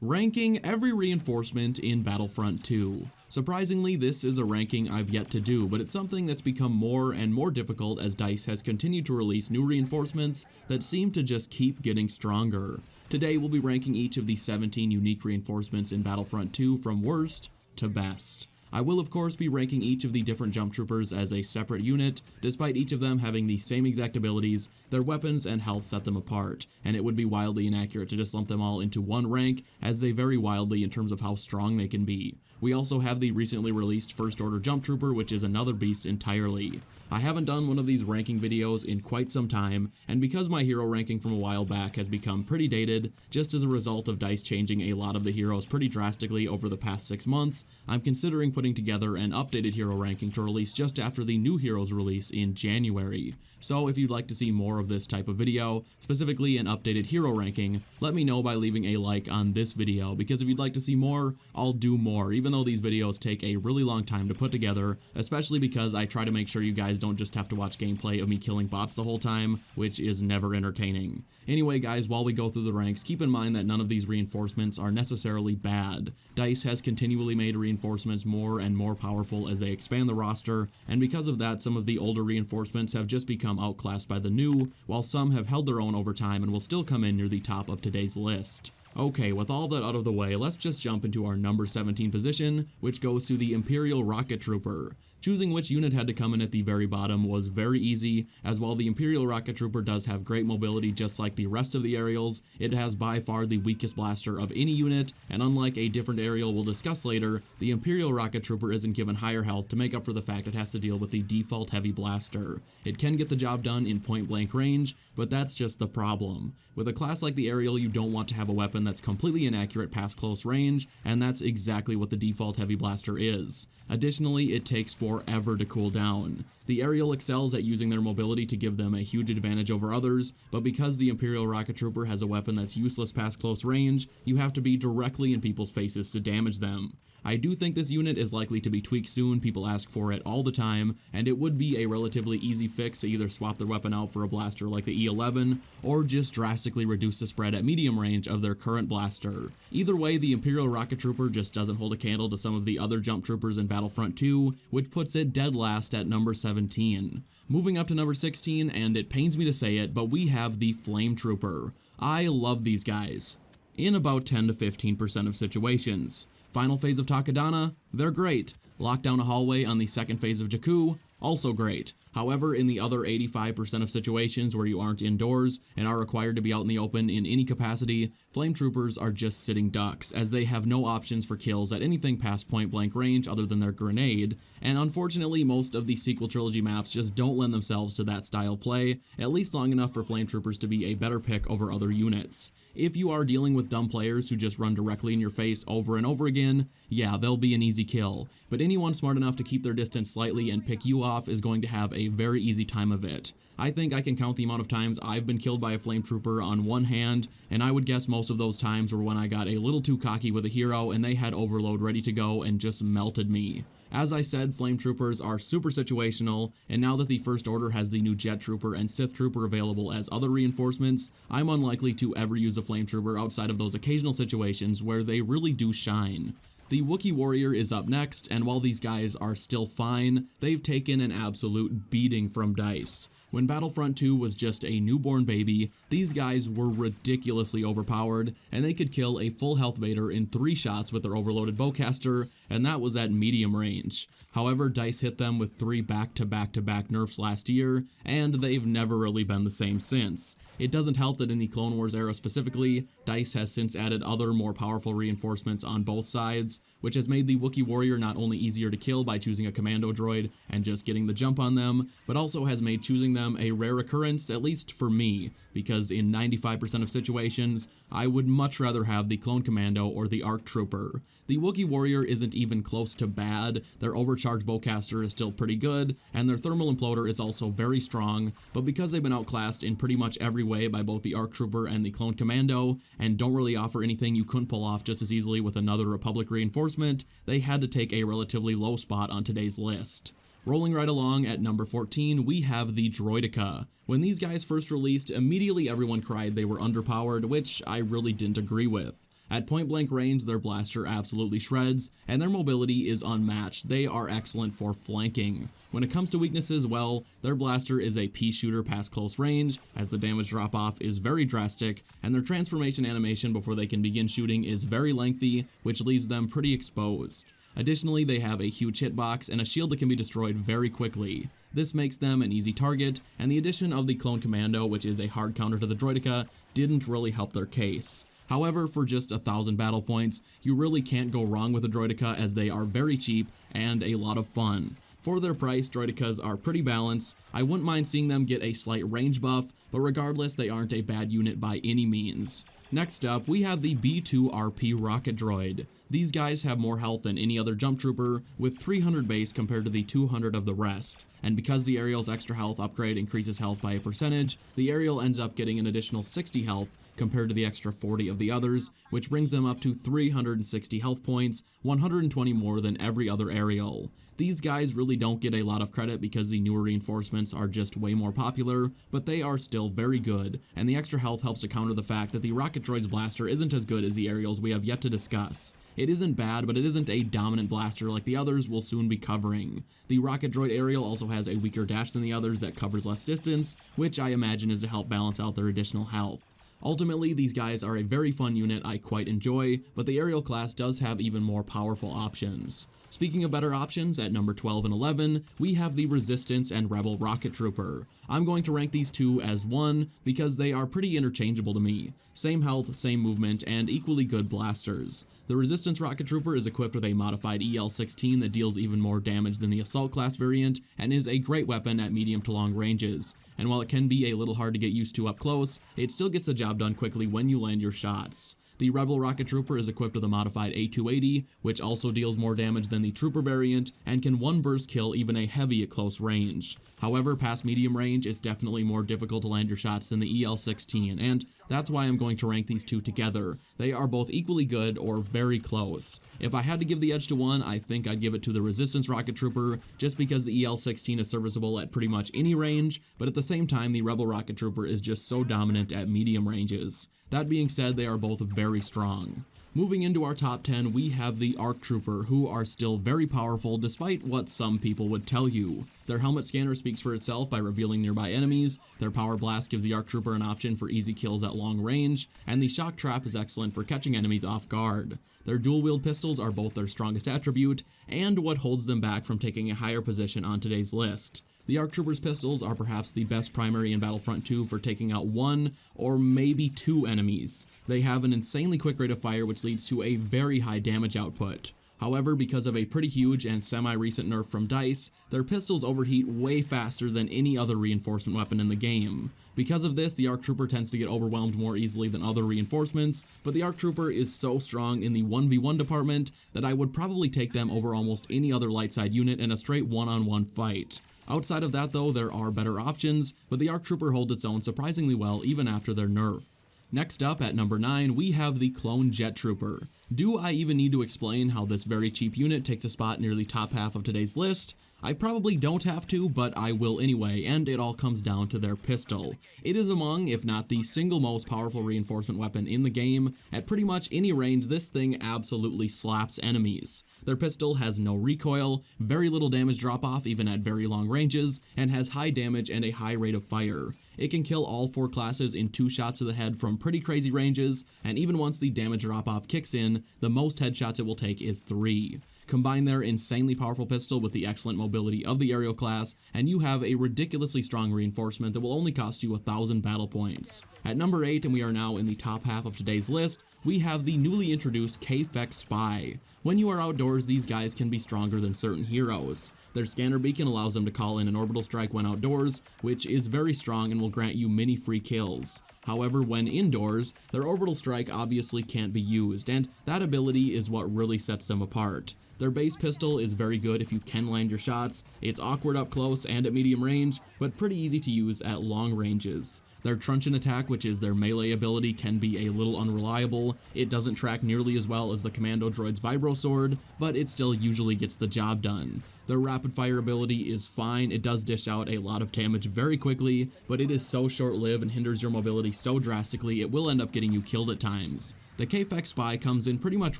Ranking every reinforcement in Battlefront 2. Surprisingly, this is a ranking I've yet to do, but it's something that's become more and more difficult as DICE has continued to release new reinforcements that seem to just keep getting stronger. Today we'll be ranking each of the 17 unique reinforcements in Battlefront 2 from worst to best. I will of course be ranking each of the different jump troopers as a separate unit, despite each of them having the same exact abilities, their weapons and health set them apart, and it would be wildly inaccurate to just lump them all into one rank, as they vary wildly in terms of how strong they can be. We also have the recently released First Order Jump Trooper, which is another beast entirely. I haven't done one of these ranking videos in quite some time, and because my hero ranking from a while back has become pretty dated, just as a result of DICE changing a lot of the heroes pretty drastically over the past 6 months, I'm considering putting together an updated hero ranking to release just after the new heroes release in January. So if you'd like to see more of this type of video, specifically an updated hero ranking, let me know by leaving a like on this video, because if you'd like to see more, I'll do more, even though these videos take a really long time to put together, especially because I try to make sure you guys don't just have to watch gameplay of me killing bots the whole time, which is never entertaining. Anyway guys, while we go through the ranks, keep in mind that none of these reinforcements are necessarily bad. DICE has continually made reinforcements more and more powerful as they expand the roster, and because of that, some of the older reinforcements have just become outclassed by the new, while some have held their own over time and will still come in near the top of today's list. Okay, with all that out of the way, let's just jump into our number 17 position, which goes to the Imperial Rocket Trooper. Choosing which unit had to come in at the very bottom was very easy, as while the Imperial Rocket Trooper does have great mobility just like the rest of the aerials, it has by far the weakest blaster of any unit, and unlike a different aerial we'll discuss later, the Imperial Rocket Trooper isn't given higher health to make up for the fact it has to deal with the default heavy blaster. It can get the job done in point blank range, but that's just the problem. With a class like the aerial, you don't want to have a weapon that's completely inaccurate past close range, and that's exactly what the default heavy blaster is. Additionally, it takes forever to cool down. The aerial excels at using their mobility to give them a huge advantage over others, but because the Imperial Rocket Trooper has a weapon that's useless past close range, you have to be directly in people's faces to damage them. I do think this unit is likely to be tweaked soon, people ask for it all the time, and it would be a relatively easy fix to either swap their weapon out for a blaster like the E11, or just drastically reduce the spread at medium range of their current blaster. Either way, the Imperial Rocket Trooper just doesn't hold a candle to some of the other jump troopers in Battlefront 2, which puts it dead last at number 17. Moving up to number 16, and it pains me to say it, but we have the Flame Trooper. I love these guys. In about 10 to 15% of situations. Final phase of Takodana, they're great. Lock down a hallway on the second phase of Jakku, also great. However, in the other 85% of situations where you aren't indoors and are required to be out in the open in any capacity, Flame Troopers are just sitting ducks, as they have no options for kills at anything past point blank range other than their grenade, and unfortunately most of the sequel trilogy maps just don't lend themselves to that style play, at least long enough for Flame Troopers to be a better pick over other units. If you are dealing with dumb players who just run directly in your face over and over again, yeah, they'll be an easy kill, but anyone smart enough to keep their distance slightly and pick you off is going to have a very easy time of it. I think I can count the amount of times I've been killed by a Flame Trooper on one hand, and I would guess most of those times were when I got a little too cocky with a hero and they had overload ready to go and just melted me. As I said, Flame Troopers are super situational, and now that the First Order has the new Jet Trooper and Sith Trooper available as other reinforcements, I'm unlikely to ever use a Flame Trooper outside of those occasional situations where they really do shine. The Wookie Warrior is up next, and while these guys are still fine, they've taken an absolute beating from DICE. When Battlefront 2 was just a newborn baby, these guys were ridiculously overpowered, and they could kill a full health Vader in 3 shots with their overloaded bowcaster, and that was at medium range. However, DICE hit them with 3 back-to-back-to-back nerfs last year, and they've never really been the same since. It doesn't help that in the Clone Wars era specifically, DICE has since added other more powerful reinforcements on both sides, which has made the Wookie Warrior not only easier to kill by choosing a Commando Droid and just getting the jump on them, but also has made choosing them a rare occurrence, at least for me, because in 95% of situations, I would much rather have the Clone Commando or the ARC Trooper. The Wookie Warrior isn't even close to bad, their overcharged bowcaster is still pretty good, and their thermal imploder is also very strong, but because they've been outclassed in pretty much every way by both the ARC Trooper and the Clone Commando, and don't really offer anything you couldn't pull off just as easily with another Republic reinforcement, they had to take a relatively low spot on today's list. Rolling right along at number 14, we have the Droideka. When these guys first released, immediately everyone cried they were underpowered, which I really didn't agree with. At point blank range, their blaster absolutely shreds, and their mobility is unmatched. They are excellent for flanking. When it comes to weaknesses, well, their blaster is a pea shooter past close range, as the damage drop off is very drastic, and their transformation animation before they can begin shooting is very lengthy, which leaves them pretty exposed. Additionally, they have a huge hitbox and a shield that can be destroyed very quickly. This makes them an easy target, and the addition of the Clone Commando, which is a hard counter to the Droideka, didn't really help their case. However, for just 1,000 battle points, you really can't go wrong with the Droideka, as they are very cheap and a lot of fun. For their price, Droidekas are pretty balanced. I wouldn't mind seeing them get a slight range buff, but regardless, they aren't a bad unit by any means. Next up, we have the B2RP Rocket Droid. These guys have more health than any other jump trooper, with 300 base compared to the 200 of the rest. And because the Aerial's extra health upgrade increases health by a percentage, the Aerial ends up getting an additional 60 health compared to the extra 40 of the others, which brings them up to 360 health points, 120 more than every other Aerial. These guys really don't get a lot of credit because the newer reinforcements are just way more popular, but they are still very good, and the extra health helps to counter the fact that the Rocket Droid's blaster isn't as good as the Aerials we have yet to discuss. It isn't bad, but it isn't a dominant blaster like the others we'll soon be covering. The Rocket Droid Aerial also has a weaker dash than the others that covers less distance, which I imagine is to help balance out their additional health. Ultimately, these guys are a very fun unit I quite enjoy, but the Aerial class does have even more powerful options. Speaking of better options, at number 12 and 11, we have the Resistance and Rebel Rocket Trooper. I'm going to rank these two as one because they are pretty interchangeable to me. Same health, same movement, and equally good blasters. The Resistance Rocket Trooper is equipped with a modified EL-16 that deals even more damage than the Assault class variant, and is a great weapon at medium to long ranges. And while it can be a little hard to get used to up close, it still gets the job done quickly when you land your shots. The Rebel Rocket Trooper is equipped with a modified A280, which also deals more damage than the Trooper variant, and can one-burst kill even a heavy at close range. However, past medium range, it's definitely more difficult to land your shots than the EL-16, and that's why I'm going to rank these two together. They are both equally good or very close. If I had to give the edge to one, I think I'd give it to the Resistance Rocket Trooper, just because the EL-16 is serviceable at pretty much any range, but at the same time, the Rebel Rocket Trooper is just so dominant at medium ranges. That being said, they are both very strong. Moving into our top 10, we have the ARC Trooper, who are still very powerful despite what some people would tell you. Their helmet scanner speaks for itself by revealing nearby enemies, their power blast gives the ARC Trooper an option for easy kills at long range, and the shock trap is excellent for catching enemies off guard. Their dual-wield pistols are both their strongest attribute, and what holds them back from taking a higher position on today's list. The ARC Trooper's pistols are perhaps the best primary in Battlefront 2 for taking out one or maybe two enemies. They have an insanely quick rate of fire, which leads to a very high damage output. However, because of a pretty huge and semi-recent nerf from DICE, their pistols overheat way faster than any other reinforcement weapon in the game. Because of this, the ARC Trooper tends to get overwhelmed more easily than other reinforcements, but the ARC Trooper is so strong in the 1v1 department that I would probably take them over almost any other light side unit in a straight one-on-one fight. Outside of that though, there are better options, but the ARC Trooper holds its own surprisingly well even after their nerf. Next up at number 9, we have the Clone Jet Trooper. Do I even need to explain how this very cheap unit takes a spot near the top half of today's list? I probably don't have to, but I will anyway, and it all comes down to their pistol. It is among, if not the single most powerful reinforcement weapon in the game. At pretty much any range, this thing absolutely slaps enemies. Their pistol has no recoil, very little damage drop-off even at very long ranges, and has high damage and a high rate of fire. It can kill all 4 classes in 2 shots to the head from pretty crazy ranges, and even once the damage drop-off kicks in, the most headshots it will take is 3. Combine their insanely powerful pistol with the excellent mobility of the Aerial class, and you have a ridiculously strong reinforcement that will only cost you 1,000 battle points. At number 8, and we are now in the top half of today's list, we have the newly introduced KFX Spy. When you are outdoors, these guys can be stronger than certain heroes. Their scanner beacon allows them to call in an orbital strike when outdoors, which is very strong and will grant you many free kills. However, when indoors, their orbital strike obviously can't be used, and that ability is what really sets them apart. Their base pistol is very good if you can land your shots. It's awkward up close and at medium range, but pretty easy to use at long ranges. Their truncheon attack, which is their melee ability, can be a little unreliable. It doesn't track nearly as well as the Commando Droid's Vibro Sword, but it still usually gets the job done. Their rapid fire ability is fine, it does dish out a lot of damage very quickly, but it is so short-lived and hinders your mobility so drastically it will end up getting you killed at times. The KFX Spy comes in pretty much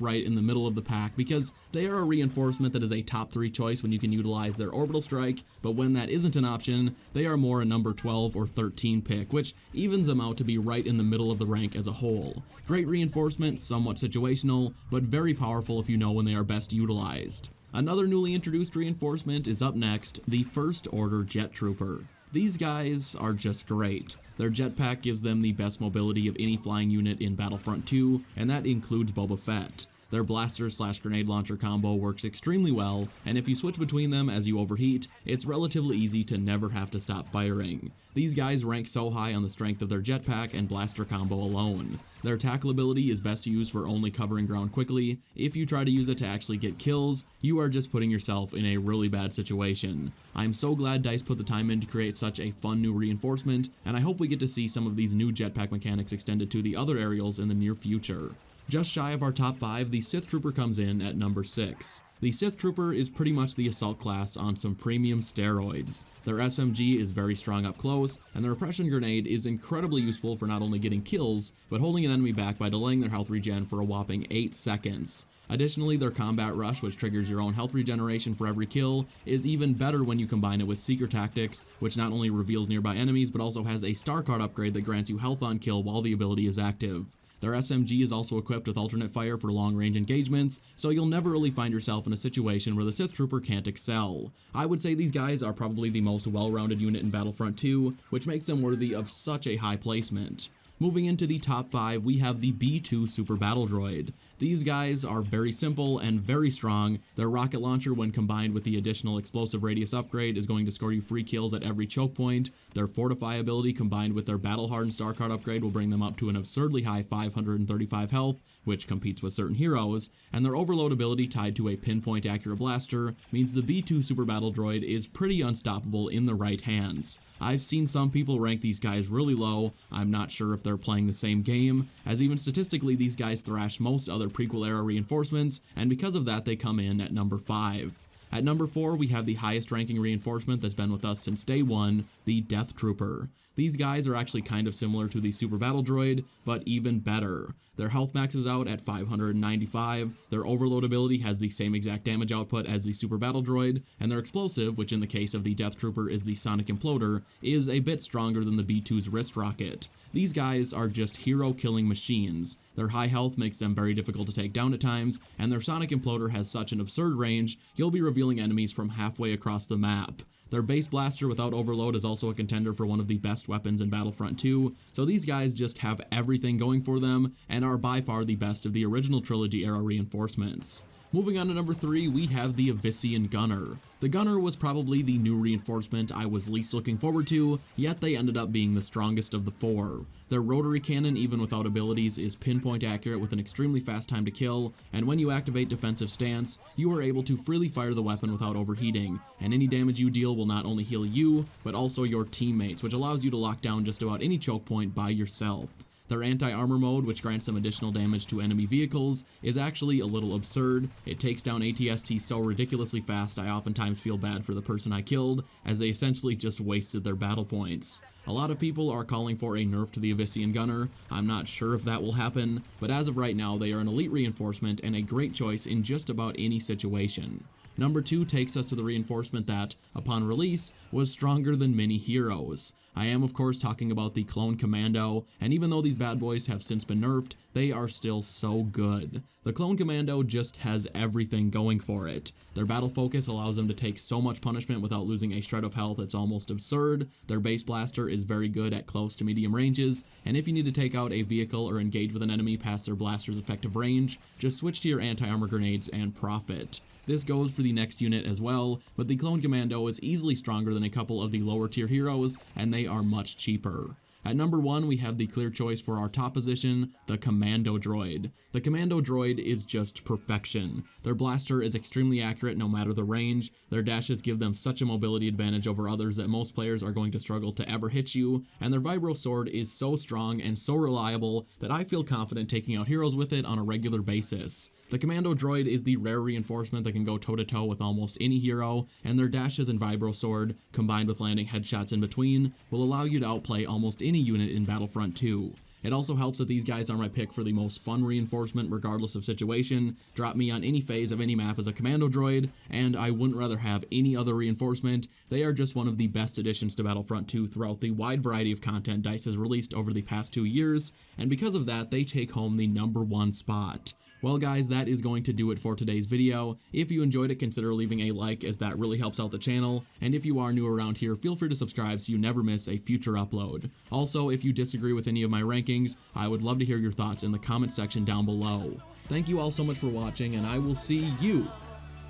right in the middle of the pack because they are a reinforcement that is a top 3 choice when you can utilize their orbital strike, but when that isn't an option, they are more a number 12 or 13 pick, which evens them out to be right in the middle of the rank as a whole. Great reinforcement, somewhat situational, but very powerful if you know when they are best utilized. Another newly introduced reinforcement is up next, the First Order Jet Trooper. These guys are just great. Their jetpack gives them the best mobility of any flying unit in Battlefront 2, and that includes Boba Fett. Their blaster/grenade launcher combo works extremely well, and if you switch between them as you overheat, it's relatively easy to never have to stop firing. These guys rank so high on the strength of their jetpack and blaster combo alone. Their tackle ability is best used for only covering ground quickly. If you try to use it to actually get kills, you are just putting yourself in a really bad situation. I'm so glad DICE put the time in to create such a fun new reinforcement, and I hope we get to see some of these new jetpack mechanics extended to the other aerials in the near future. Just shy of our top 5, the Sith Trooper comes in at number 6. The Sith Trooper is pretty much the assault class on some premium steroids. Their SMG is very strong up close, and their repression grenade is incredibly useful for not only getting kills, but holding an enemy back by delaying their health regen for a whopping 8 seconds. Additionally, their combat rush, which triggers your own health regeneration for every kill, is even better when you combine it with Seeker Tactics, which not only reveals nearby enemies, but also has a star card upgrade that grants you health on kill while the ability is active. Their SMG is also equipped with alternate fire for long-range engagements, so you'll never really find yourself in a situation where the Sith Trooper can't excel. I would say these guys are probably the most well-rounded unit in Battlefront 2, which makes them worthy of such a high placement. Moving into the top 5, we have the B2 Super Battle Droid. These guys are very simple and very strong. Their rocket launcher, when combined with the additional explosive radius upgrade, is going to score you free kills at every choke point. Their fortify ability combined with their battle hardened star card upgrade will bring them up to an absurdly high 535 health, which competes with certain heroes, and their overload ability tied to a pinpoint accurate blaster means the B2 Super Battle Droid is pretty unstoppable in the right hands. I've seen some people rank these guys really low. I'm not sure if they're playing the same game, as even statistically these guys thrash most other prequel era reinforcements, and because of that they come in at number 5. At number 4, we have the highest ranking reinforcement that's been with us since day one, the Death Trooper. These guys are actually kind of similar to the Super Battle Droid, but even better. Their health maxes out at 595, their overload ability has the same exact damage output as the Super Battle Droid, and their explosive, which in the case of the Death Trooper is the Sonic Imploder, is a bit stronger than the B2's wrist rocket. These guys are just hero-killing machines. Their high health makes them very difficult to take down at times, and their Sonic Imploder has such an absurd range, you'll be revealing enemies from halfway across the map. Their base blaster without overload is also a contender for one of the best weapons in Battlefront 2, so these guys just have everything going for them, and are by far the best of the original trilogy era reinforcements. Moving on to number 3, we have the Ovissian Gunner. The Gunner was probably the new reinforcement I was least looking forward to, yet they ended up being the strongest of the 4. Their rotary cannon, even without abilities, is pinpoint accurate with an extremely fast time to kill, and when you activate defensive stance, you are able to freely fire the weapon without overheating, and any damage you deal will not only heal you, but also your teammates, which allows you to lock down just about any choke point by yourself. Their anti-armor mode, which grants them additional damage to enemy vehicles, is actually a little absurd. It takes down ATST so ridiculously fast I oftentimes feel bad for the person I killed, as they essentially just wasted their battle points. A lot of people are calling for a nerf to the Ovissian Gunner. I'm not sure if that will happen, but as of right now they are an elite reinforcement and a great choice in just about any situation. Number 2 takes us to the reinforcement that, upon release, was stronger than many heroes. I am of course talking about the Clone Commando, and even though these bad boys have since been nerfed, they are still so good. The Clone Commando just has everything going for it. Their battle focus allows them to take so much punishment without losing a shred of health it's almost absurd. Their base blaster is very good at close to medium ranges, and if you need to take out a vehicle or engage with an enemy past their blaster's effective range, just switch to your anti-armor grenades and profit. This goes for the next unit as well, but the Clone Commando is easily stronger than a couple of the lower tier heroes, and they are much cheaper. At number 1, we have the clear choice for our top position, the Commando Droid. The Commando Droid is just perfection. Their blaster is extremely accurate no matter the range, their dashes give them such a mobility advantage over others that most players are going to struggle to ever hit you, and their vibro sword is so strong and so reliable that I feel confident taking out heroes with it on a regular basis. The Commando Droid is the rare reinforcement that can go toe-to-toe with almost any hero, and their dashes and vibro sword, combined with landing headshots in between, will allow you to outplay almost any unit in Battlefront 2. It also helps that these guys are my pick for the most fun reinforcement regardless of situation. Drop me on any phase of any map as a Commando Droid, and I wouldn't rather have any other reinforcement. They are just one of the best additions to Battlefront 2 throughout the wide variety of content DICE has released over the past 2 years, and because of that, they take home the number 1 spot. Well guys, that is going to do it for today's video. If you enjoyed it, consider leaving a like as that really helps out the channel, and if you are new around here, feel free to subscribe so you never miss a future upload. Also, if you disagree with any of my rankings, I would love to hear your thoughts in the comment section down below. Thank you all so much for watching, and I will see you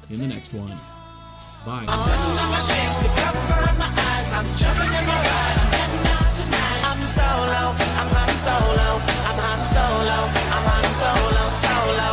in the next one. Bye. I'm